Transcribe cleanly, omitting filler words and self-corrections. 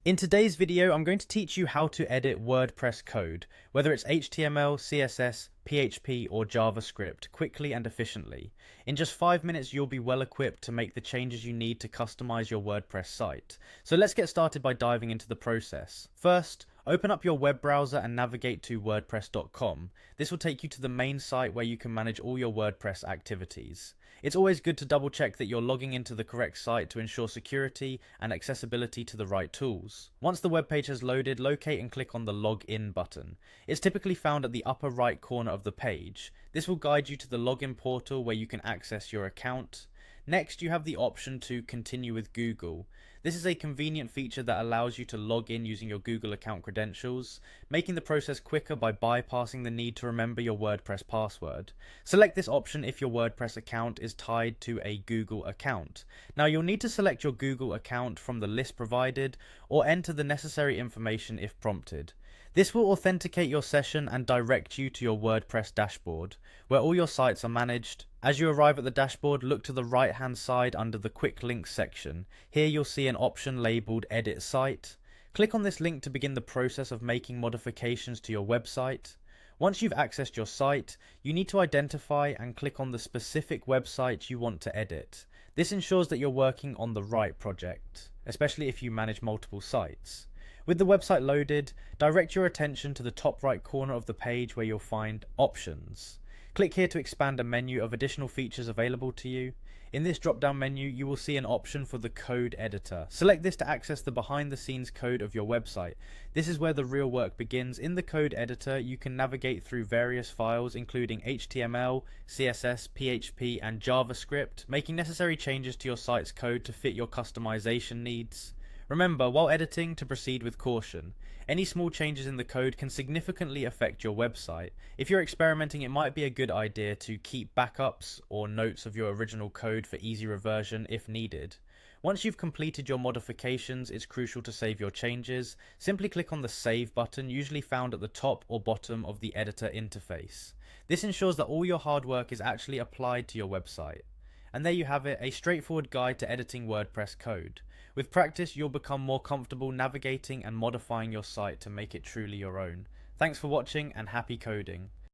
In today's video, I'm going to teach you how to edit WordPress code, whether it's HTML, CSS, PHP, or JavaScript, quickly and efficiently. In just 5 minutes, you'll be well equipped to make the changes you need to customize your WordPress site. So let's get started by diving into the process. First, open up your web browser and navigate to wordpress.com. This will take you to the main site where you can manage all your WordPress activities. It's always good to double check that you're logging into the correct site to ensure security and accessibility to the right tools. Once the web page has loaded, locate and click on the Login button. It's typically found at the upper right corner of the page. This will guide you to the login portal where you can access your account. Next, you have the option to continue with Google. This is a convenient feature that allows you to log in using your Google account credentials, making the process quicker by bypassing the need to remember your WordPress password. Select this option if your WordPress account is tied to a Google account. Now, you'll need to select your Google account from the list provided or enter the necessary information if prompted. This will authenticate your session and direct you to your WordPress dashboard, where all your sites are managed. As you arrive at the dashboard, look to the right hand side under the Quick Links section. Here you'll see an option labeled Edit Site. Click on this link to begin the process of making modifications to your website. Once you've accessed your site, you need to identify and click on the specific website you want to edit. This ensures that you're working on the right project, especially if you manage multiple sites. With the website loaded, direct your attention to the top right corner of the page where you'll find Options. Click here to expand a menu of additional features available to you. In this drop-down menu, you will see an option for the code editor. Select this to access the behind-the-scenes code of your website. This is where the real work begins. In the code editor, you can navigate through various files including HTML, CSS, PHP, and JavaScript, making necessary changes to your site's code to fit your customization needs. Remember, while editing, to proceed with caution. Any small changes in the code can significantly affect your website. If you're experimenting, it might be a good idea to keep backups or notes of your original code for easy reversion if needed. Once you've completed your modifications, it's crucial to save your changes. Simply click on the Save button, usually found at the top or bottom of the editor interface. This ensures that all your hard work is actually applied to your website. And there you have it, a straightforward guide to editing WordPress code. With practice, you'll become more comfortable navigating and modifying your site to make it truly your own. Thanks for watching and happy coding.